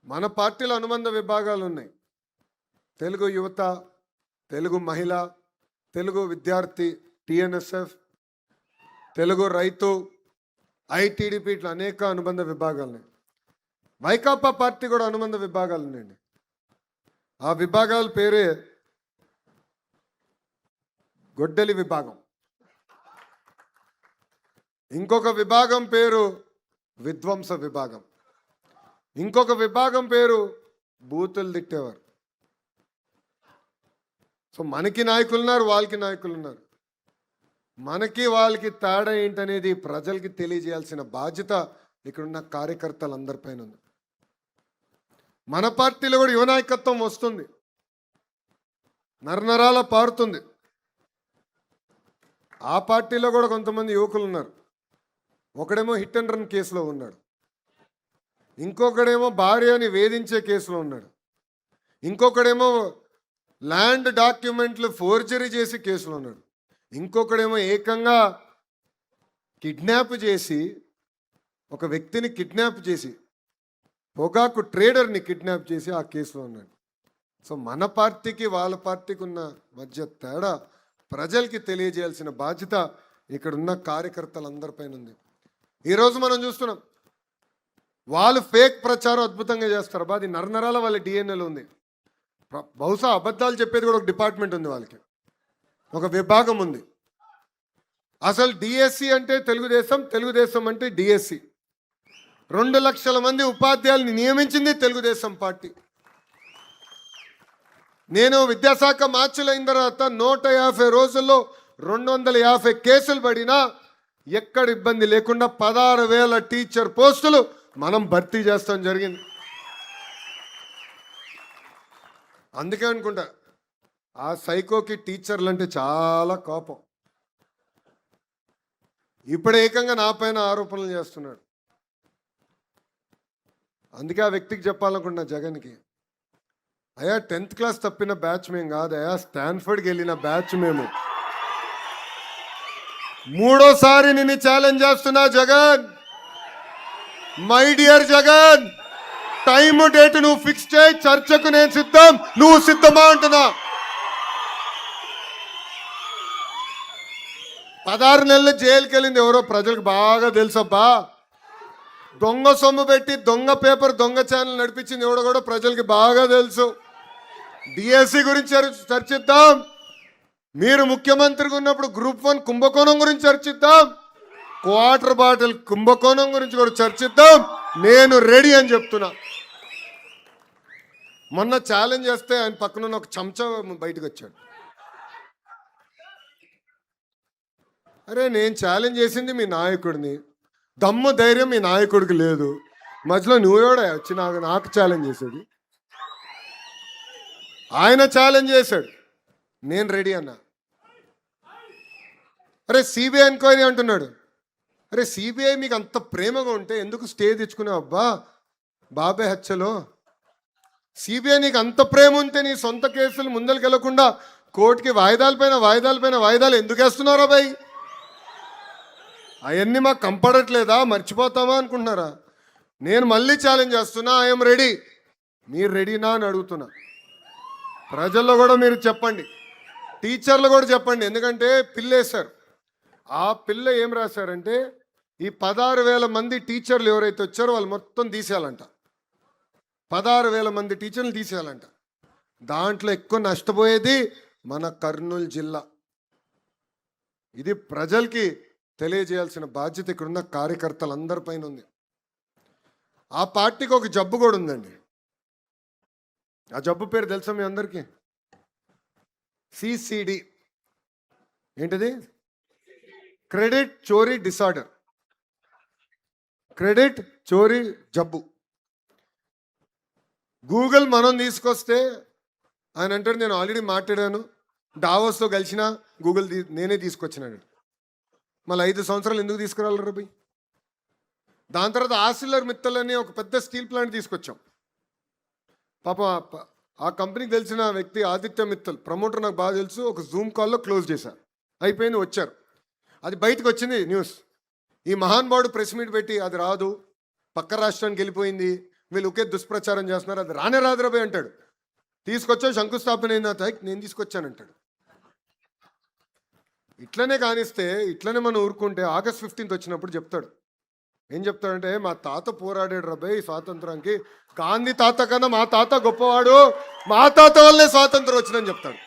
మన పార్టీలో అనుబంధ విభాగాలు ఉన్నాయి. తెలుగు యువత, తెలుగు మహిళ, తెలుగు విద్యార్థి, టిఎన్ఎస్ఎఫ్, తెలుగు రైతు, ఐటీడీపీ, ఇట్లా అనేక అనుబంధ విభాగాలు ఉన్నాయి. వైకాపా పార్టీ కూడా అనుబంధ విభాగాలు ఉన్నాయండి. ఆ విభాగాల పేరే గొడ్డలి విభాగం, ఇంకొక విభాగం పేరు విధ్వంస విభాగం, ఇంకొక విభాగం పేరు బూతులు తిట్టేవారు. సో మనకి నాయకులు ఉన్నారు, వాళ్ళకి నాయకులు ఉన్నారు. మనకి వాళ్ళకి తేడా ఏంటనేది ప్రజలకి తెలియజేయాల్సిన బాధ్యత ఇక్కడున్న కార్యకర్తలందరిపైన ఉంది. మన పార్టీలో కూడా యువ నాయకత్వం వస్తుంది, నరనరాల పారుతుంది. ఆ పార్టీలో కూడా కొంతమంది యువకులు ఉన్నారు. ఒకడేమో హిట్ అండ్ రన్ కేసులో ఉన్నాడు, ఇంకొకడేమో భార్యని వేధించే కేసులో ఉన్నాడు, ఇంకొకడేమో ల్యాండ్ డాక్యుమెంట్లు ఫోర్జరీ చేసి కేసులో ఉన్నాడు, ఇంకొకడేమో ఏకంగా కిడ్నాప్ చేసి, ఒక వ్యక్తిని కిడ్నాప్ చేసి, పొగాకు ట్రేడర్ని కిడ్నాప్ చేసి ఆ కేసులో ఉన్నాడు. సో మన పార్టీకి వాళ్ళ పార్టీకి ఉన్న మధ్య తేడా ప్రజలకి తెలియజేయాల్సిన బాధ్యత ఇక్కడున్న కార్యకర్తలందరిపైన ఉంది. ఈరోజు మనం చూస్తున్నాం, వాళ్ళు ఫేక్ ప్రచారం అద్భుతంగా చేస్తారు. అది నరనరాల వాళ్ళ డిఎన్ఏలో ఉంది. బహుశా అబద్ధాలు చెప్పేది కూడా ఒక డిపార్ట్మెంట్ ఉంది, వాళ్ళకి ఒక విభాగం ఉంది. అసలు డిఎస్సి అంటే తెలుగుదేశం, తెలుగుదేశం అంటే డిఎస్సి. 2 లక్షల మంది ఉపాధ్యాయుల్ని నియమించింది తెలుగుదేశం పార్టీ. నేను విద్యాశాఖ మార్చిలో అయిన తర్వాత 150 రోజుల్లో 250 కేసులు పడినా ఎక్కడ ఇబ్బంది లేకుండా 16,000 టీచర్ పోస్టులు మనం భర్తీ చేస్తాం జరిగింది. అందుకే అనుకుంటా ఆ సైకోకి టీచర్లు అంటే చాలా కోపం. ఇప్పుడు ఏకంగా నా పైన ఆరోపణలు చేస్తున్నాడు. అందుకే ఆ వ్యక్తికి చెప్పాలనుకుంటున్నా, జగన్కి, అయ్యా 10th క్లాస్ తప్పిన బ్యాచ్ మేము కాదు, అయ్యా స్టాన్ఫర్డ్కి వెళ్ళిన బ్యాచ్ మేము. 3వ సారి నిన్ను ఛాలెంజ్ చేస్తున్నా Jagan. My dear Jagan, time date నువ్వు ఫిక్స్ చేయి, చర్చకు నేను సిద్ధం, నువ్వు సిద్ధమా అంటున్నా. 16 నెలలు జైలుకి వెళ్ళింది ఎవరో ప్రజలకు బాగా తెలుసబ్బా. దొంగ సొమ్ము పెట్టి దొంగ పేపర్, దొంగ ఛానల్ నడిపించింది ఎవడో కూడా ప్రజలకి బాగా తెలుసు. డిఎస్సి గురించి చర్చిద్దాం, మీరు ముఖ్యమంత్రిగా ఉన్నప్పుడు గ్రూప్ 1 కుంభకోణం గురించి చర్చిద్దాం, క్వార్టర్ బాటిల్ కుంభకోణం గురించి కూడా చర్చిద్దాం. నేను రెడీ అని చెప్తున్నా. మొన్న ఛాలెంజ్ చేస్తే ఆయన పక్కన ఒక చెంచా బయటకు వచ్చాడు. అరే నేను ఛాలెంజ్ చేసింది మీ నాయకుడిని, దమ్ము ధైర్యం మీ నాయకుడికి లేదు, మధ్యలో నువ్వేడా వచ్చి నాకు ఛాలెంజ్ చేసేది? ఆయన ఛాలెంజ్ చేశాడు, నేను రెడీ అన్నా. అరే సిబిఐ ఎంక్వైరీ అంటున్నాడు. అరే సిబిఐ మీకు అంత ప్రేమగా ఉంటే ఎందుకు స్టే తెచ్చుకున్నావు అబ్బా బాబాయ్ హత్యలో? సిబిఐ నీకు అంత ప్రేమ ఉంటే నీ సొంత కేసులు ముందరికి వెళ్లకుండా కోర్టుకి వాయిదాలు ఎందుకు వేస్తున్నారా బాయ్? అవన్నీ మాకు కంపడట్లేదా, మర్చిపోతామా అనుకుంటున్నారా? నేను మళ్ళీ ఛాలెంజ్ చేస్తున్నా, ఐఎమ్ రెడీ. మీరు రెడీనా అని అడుగుతున్నా. ప్రజల్లో కూడా మీరు చెప్పండి, టీచర్లు కూడా చెప్పండి. ఎందుకంటే పిల్ల వేశారు. ఆ పిల్ల ఏం రాశారంటే, ఈ 16,000 మంది టీచర్లు ఎవరైతే వచ్చారో వాళ్ళు మొత్తం తీసేయాలంట. 16,000 మంది టీచర్లు తీసేయాలంట. దాంట్లో ఎక్కువ నష్టపోయేది మన కర్నూలు జిల్లా. ఇది ప్రజలకి తెలియజేయాల్సిన బాధ్యత ఇక్కడున్న కార్యకర్తలందరిపైన ఉంది. ఆ పార్టీకి ఒక జబ్బు కూడా ఉందండి. ఆ జబ్బు పేరు తెలుసా మీ అందరికీ? సిసిడి. ఏంటిది? క్రెడిట్ చోరీ డిసార్డర్, క్రెడిట్ చోరీ జబ్బు. గూగుల్ మనం తీసుకొస్తే ఆయన అంటాడు, నేను ఆల్రెడీ మాట్లాడాను, డావోస్తో కలిసిన గూగుల్ నేనే తీసుకొచ్చినాడు. మళ్ళీ 5 సంవత్సరాలు ఎందుకు తీసుకురాలి రబీ? దాని తర్వాత ఆసిల్లర్ మిత్తల్ అని ఒక పెద్ద స్టీల్ ప్లాంట్ తీసుకొచ్చాం. పాపం ఆ కంపెనీకి తెలిసిన వ్యక్తి ఆదిత్య మిత్తల్, ప్రమోటర్ నాకు బాగా తెలుసు, ఒక జూమ్ కాల్లో క్లోజ్ చేశారు. అయిపోయింది, వచ్చారు. అది బయటకు వచ్చింది న్యూస్. ఈ మహానుభావుడు ప్రెస్ మీట్ పెట్టి అది రాదు, పక్క రాష్ట్రానికి వెళ్ళిపోయింది, వీళ్ళు ఒకే దుష్ప్రచారం చేస్తున్నారు, అది రానే రాదురాబాయ్ అంటాడు. తీసుకొచ్చావు శంకుస్థాపన అయిన నేను తీసుకొచ్చానంటాడు. ఇట్లనే కానిస్తే, ఇట్లనే మనం ఊరుకుంటే ఆగస్ట్ 15th వచ్చినప్పుడు చెప్తాడు. ఏం చెప్తాడంటే, మా తాత పోరాడాడు రాబాయ్ స్వాతంత్రానికి, గాంధీ తాత కన్నా మా తాత గొప్పవాడు, మా తాత వల్లే స్వాతంత్రం వచ్చిందని చెప్తాడు.